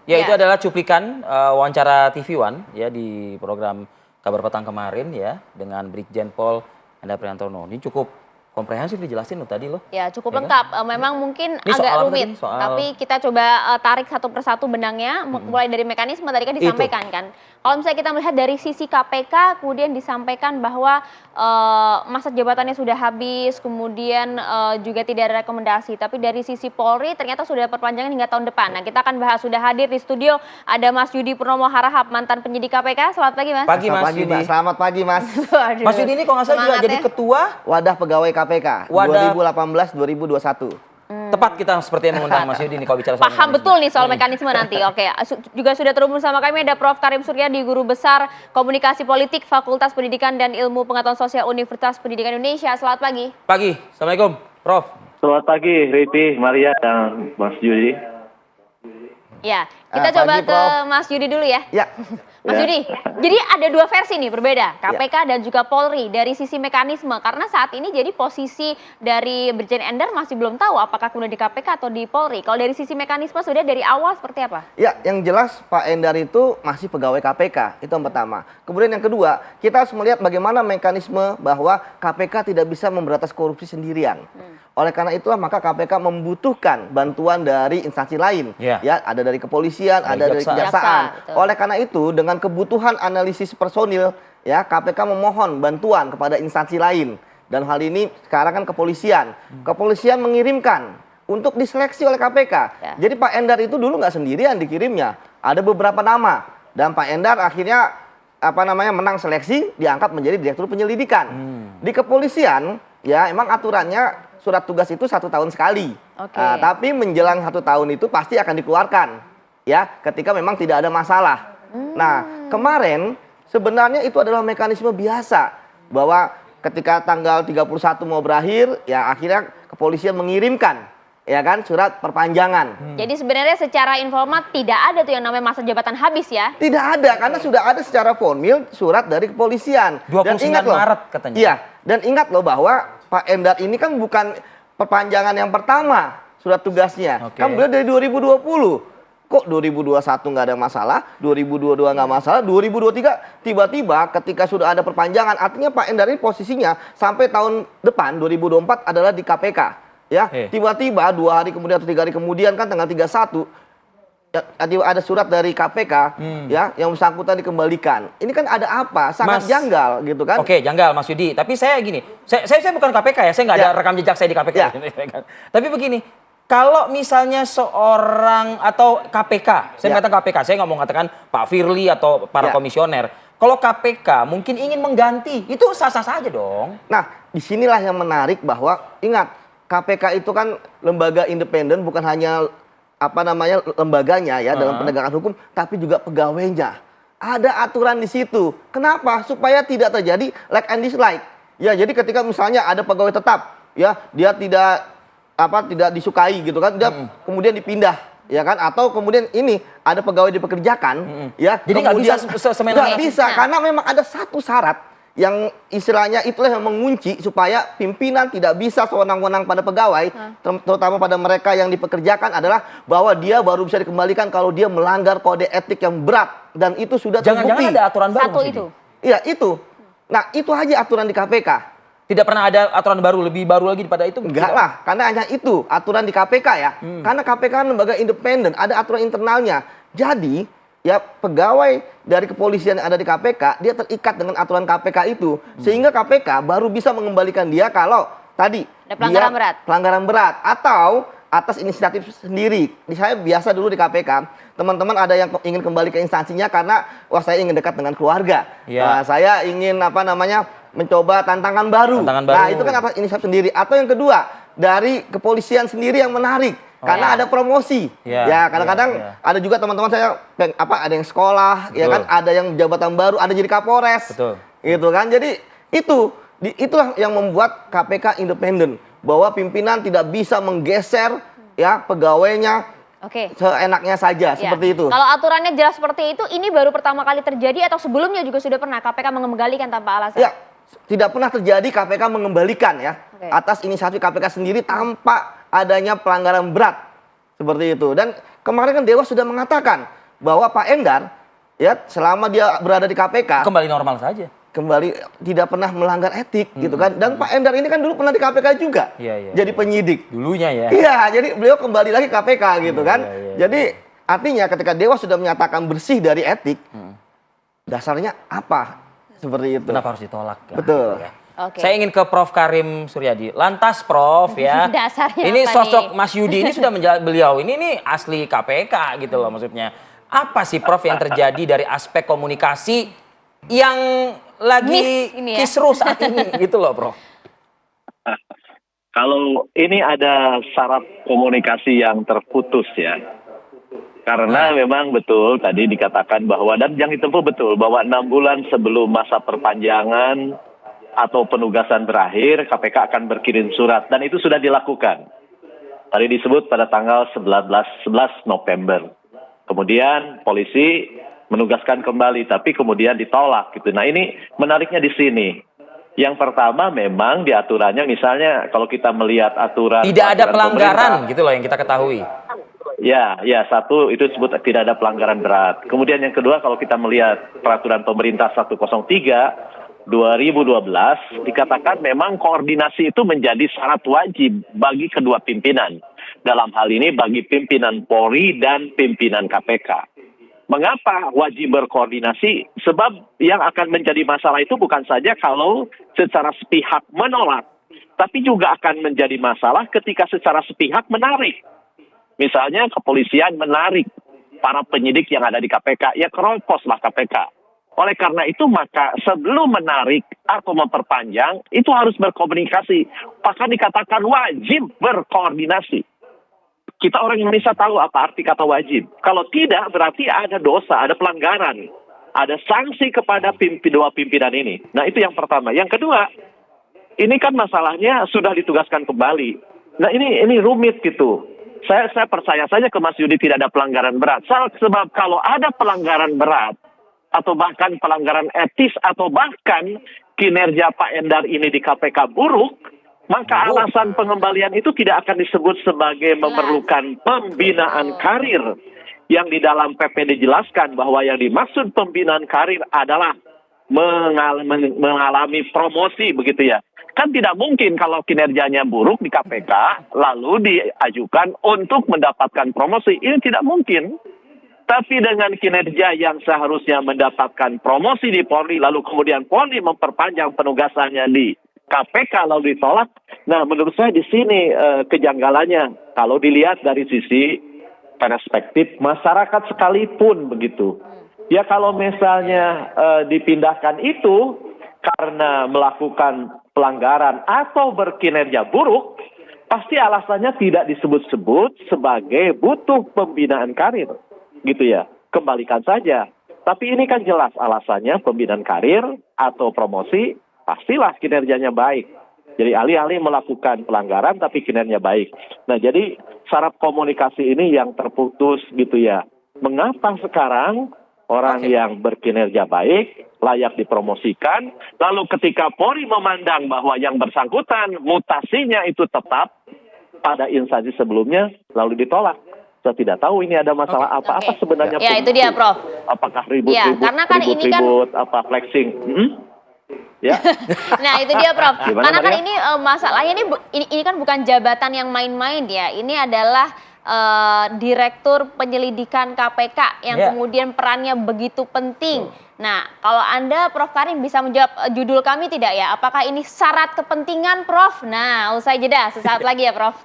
Ya, itu adalah cuplikan wawancara TV One ya di program Kabar Petang kemarin ya dengan Brigjen Pol Enda Priantono. Ini cukup komprehensif dijelasin loh tadi loh. Ya, cukup Ya lengkap. kan? Memang mungkin Ini agak soal rumit, tapi kita coba tarik satu persatu benangnya, mulai dari mekanisme tadi kan disampaikan kan. Kalau misalnya kita melihat dari sisi KPK, kemudian disampaikan bahwa masa jabatannya sudah habis, kemudian juga tidak ada rekomendasi. Tapi dari sisi Polri ternyata sudah perpanjangan hingga tahun depan. Nah, kita akan bahas, sudah hadir di studio ada Mas Yudi Purnomo Harahap, mantan penyidik KPK. Selamat pagi, Mas. Pagi, Mas Yudi. Selamat pagi, Mas. Mas Yudi ini kalau nggak salah juga jadi ketua Wadah Pegawai KPK 2018-2021. Tepat kita seperti yang mengundang Mas Yudi nih kalau bicara soal Paham betul nih soal mekanisme nanti. Oke, juga sudah terhubung sama kami ada Prof. Karim Suryadi, Guru Besar Komunikasi Politik Fakultas Pendidikan dan Ilmu Pengetahuan Sosial Universitas Pendidikan Indonesia. Selamat pagi. Pagi, Assalamualaikum, Prof. Selamat pagi, Riti, Maria, dan Mas Yudi. Ya, kita coba pagi, ke Prof. Mas Yudi dulu ya. Ya. Mas Ya. Yudi, jadi ada dua versi nih berbeda, KPK dan juga Polri dari sisi mekanisme. Karena saat ini jadi posisi dari Brigjen Endar masih belum tahu apakah kemudian di KPK atau di Polri. Kalau dari sisi mekanisme sudah dari awal seperti apa? Ya, yang jelas Pak Endar itu masih pegawai KPK, itu yang pertama. Kemudian yang kedua, kita harus melihat bagaimana mekanisme bahwa KPK tidak bisa memberantas korupsi sendirian. Oleh karena itulah maka KPK membutuhkan bantuan dari instansi lain. Ya. Ya, ada dari kepolisian, ada dari kejaksaan. Jaksa, betul. Oleh karena itu dengan kebutuhan analisis personil, ya KPK memohon bantuan kepada instansi lain. Dan hal ini sekarang kan kepolisian. Kepolisian mengirimkan untuk diseleksi oleh KPK. Ya. Jadi Pak Endar itu dulu nggak sendirian dikirimnya. Ada beberapa nama. Dan Pak Endar akhirnya menang seleksi, diangkat menjadi direktur penyelidikan. Di kepolisian, ya emang aturannya surat tugas itu 1 tahun sekali. Oke. Tapi menjelang 1 tahun itu pasti akan dikeluarkan. Ya, ketika memang tidak ada masalah. Nah, kemarin sebenarnya itu adalah mekanisme biasa. Bahwa ketika tanggal 31 mau berakhir, ya akhirnya kepolisian mengirimkan ya kan surat perpanjangan. Jadi sebenarnya secara informal tidak ada tuh yang namanya masa jabatan habis ya? Tidak ada, karena sudah ada secara formil surat dari kepolisian. 29 Maret katanya. Iya, dan ingat loh bahwa Pak Endar ini kan bukan perpanjangan yang pertama surat tugasnya. Oke. Kan beliau dari 2020. Kok 2021 nggak ada masalah, 2022 nggak masalah, 2023 tiba-tiba ketika sudah ada perpanjangan, artinya Pak Endar ini posisinya sampai tahun depan 2024 adalah di KPK. Ya, tiba-tiba 2 hari kemudian atau 3 hari kemudian kan tanggal 31 ada surat dari KPK ya yang bersangkutan dikembalikan. Ini kan ada apa? Sangat janggal gitu kan? Oke, janggal Mas Yudi. Tapi saya gini, saya bukan KPK ya, saya nggak ada rekam jejak saya di KPK. Ya. Tapi begini, kalau misalnya seorang atau KPK, saya mengatakan KPK, saya nggak mau mengatakan Pak Firly atau para komisioner. Kalau KPK mungkin ingin mengganti, itu sah-sah saja dong. Nah, disinilah yang menarik bahwa ingat KPK itu kan lembaga independen, bukan hanya lembaganya ya dalam penegakan hukum, tapi juga pegawainya. Ada aturan di situ. Kenapa? Supaya tidak terjadi like and dislike. Ya, jadi ketika misalnya ada pegawai tetap, ya dia tidak disukai gitu kan, dia kemudian dipindah, ya kan? Atau kemudian ini ada pegawai dipekerjakan, ya. Jadi nggak bisa nggak bisa, karena memang ada satu syarat yang istilahnya itulah yang mengunci supaya pimpinan tidak bisa sewenang-wenang pada pegawai, terutama pada mereka yang dipekerjakan, adalah bahwa dia baru bisa dikembalikan kalau dia melanggar kode etik yang berat, dan itu sudah terbukti. Jangan-jangan ada aturan baru. Satu itu. Iya, itu. Nah, itu aja aturan di KPK. Tidak pernah ada aturan baru, lebih baru lagi daripada itu? Enggak lah, karena hanya itu aturan di KPK ya. Karena KPK kan lembaga independen, ada aturan internalnya. Jadi ya pegawai dari kepolisian yang ada di KPK, dia terikat dengan aturan KPK itu. Sehingga KPK baru bisa mengembalikan dia kalau tadi ada pelanggaran berat. Pelanggaran berat atau atas inisiatif sendiri. Saya biasa dulu di KPK, teman-teman ada yang ingin kembali ke instansinya karena wah saya ingin dekat dengan keluarga. Saya ingin mencoba tantangan baru. Nah, itu kan atas inisiatif sendiri. Atau yang kedua, dari kepolisian sendiri yang menarik. Karena ada promosi, ya kadang-kadang ada juga teman-teman saya ada yang sekolah, ya kan, ada yang jabatan baru, ada jadi Kapolres, gitu kan. Jadi itulah yang membuat KPK independen, bahwa pimpinan tidak bisa menggeser ya pegawainya seenaknya saja, seperti itu. Kalau aturannya jelas seperti itu, ini baru pertama kali terjadi atau sebelumnya juga sudah pernah KPK mengembalikan tanpa alasan? Ya, tidak pernah terjadi KPK mengembalikan ya atas inisiatif KPK sendiri tanpa adanya pelanggaran berat Seperti itu. Dan kemarin kan Dewas sudah mengatakan bahwa Pak Endar ya selama dia berada di KPK Kembali normal saja. kembali tidak pernah melanggar etik gitu kan. Dan Pak Endar ini kan dulu pernah di KPK juga. Iya, jadi penyidik. Dulunya ya. Iya, jadi beliau kembali lagi KPK gitu kan. iya. Jadi artinya ketika Dewas sudah menyatakan bersih dari etik, dasarnya apa? Seperti itu. Kenapa harus ditolak? Kan? Betul. Ya. Oke. Saya ingin ke Prof. Karim Suryadi. Lantas Prof ya. Dasarnya ini apa sosok nih? Mas Yudi ini sudah beliau ini asli KPK gitu loh maksudnya. Apa sih Prof yang terjadi dari aspek komunikasi yang lagi Miss ini ya. kisruh saat ini gitu loh Prof. Kalau ini ada syarat komunikasi yang terputus ya. Karena memang betul tadi dikatakan bahwa, dan yang ditempuh betul, bahwa 6 bulan sebelum masa perpanjangan atau penugasan berakhir, KPK akan berkirim surat. Dan itu sudah dilakukan. Tadi disebut pada tanggal 11 November. Kemudian polisi menugaskan kembali, tapi kemudian ditolak gitu. Nah ini menariknya di sini. Yang pertama memang di aturannya, misalnya kalau kita melihat aturan... Tidak ada peraturan pelanggaran pemerintah, gitu loh yang kita ketahui. Ya, satu itu disebut tidak ada pelanggaran berat. Kemudian yang kedua kalau kita melihat peraturan pemerintah 103 2012 dikatakan memang koordinasi itu menjadi syarat wajib bagi kedua pimpinan. Dalam hal ini bagi pimpinan Polri dan pimpinan KPK. Mengapa wajib berkoordinasi? Sebab yang akan menjadi masalah itu bukan saja kalau secara sepihak menolak, tapi juga akan menjadi masalah ketika secara sepihak menarik. Misalnya kepolisian menarik para penyidik yang ada di KPK, ya keroposlah KPK. Oleh karena itu maka sebelum menarik atau memperpanjang, itu harus berkomunikasi. Bahkan dikatakan wajib berkoordinasi. Kita orang Indonesia tahu apa arti kata wajib. Kalau tidak berarti ada dosa, ada pelanggaran. Ada sanksi kepada dua pimpinan ini. Nah itu yang pertama. Yang kedua, ini kan masalahnya sudah ditugaskan kembali. Nah ini rumit gitu. Saya percaya saja ke Mas Yudi tidak ada pelanggaran berat. Sebab kalau ada pelanggaran berat, atau bahkan pelanggaran etis, atau bahkan kinerja Pak Endar ini di KPK buruk, maka alasan pengembalian itu tidak akan disebut sebagai memerlukan pembinaan karir. Yang di dalam PP dijelaskan bahwa yang dimaksud pembinaan karir adalah mengalami promosi begitu ya. Kan tidak mungkin kalau kinerjanya buruk di KPK lalu diajukan untuk mendapatkan promosi. Ini tidak mungkin. Tapi dengan kinerja yang seharusnya mendapatkan promosi di Polri lalu kemudian Polri memperpanjang penugasannya di KPK lalu ditolak. Nah, menurut saya di sini kejanggalannya kalau dilihat dari sisi perspektif masyarakat sekalipun begitu. Ya kalau misalnya dipindahkan itu karena melakukan pelanggaran atau berkinerja buruk, pasti alasannya tidak disebut-sebut sebagai butuh pembinaan karir. Gitu ya, kembalikan saja. Tapi ini kan jelas alasannya pembinaan karir atau promosi, pastilah kinerjanya baik. Jadi alih-alih melakukan pelanggaran tapi kinerjanya baik. Nah jadi syarat komunikasi ini yang terputus gitu ya. Mengapa sekarang orang yang berkinerja baik layak dipromosikan, lalu ketika Polri memandang bahwa yang bersangkutan mutasinya itu tetap pada instansi sebelumnya, lalu ditolak. Saya tidak tahu ini ada masalah apa sebenarnya. Ya itu dia Prof. Apakah ribut-ribut, Ya, karena kan ini kan apa flexing? Ya. Nah itu dia Prof. Gimana, Karena kan Maria? ini masalahnya ini kan bukan jabatan yang main-main ya. Ini adalah Direktur Penyelidikan KPK yang kemudian perannya begitu penting. Nah, kalau Anda Prof Karim bisa menjawab judul kami tidak ya? Apakah ini syarat kepentingan Prof? Nah, usai jeda sesaat lagi ya Prof.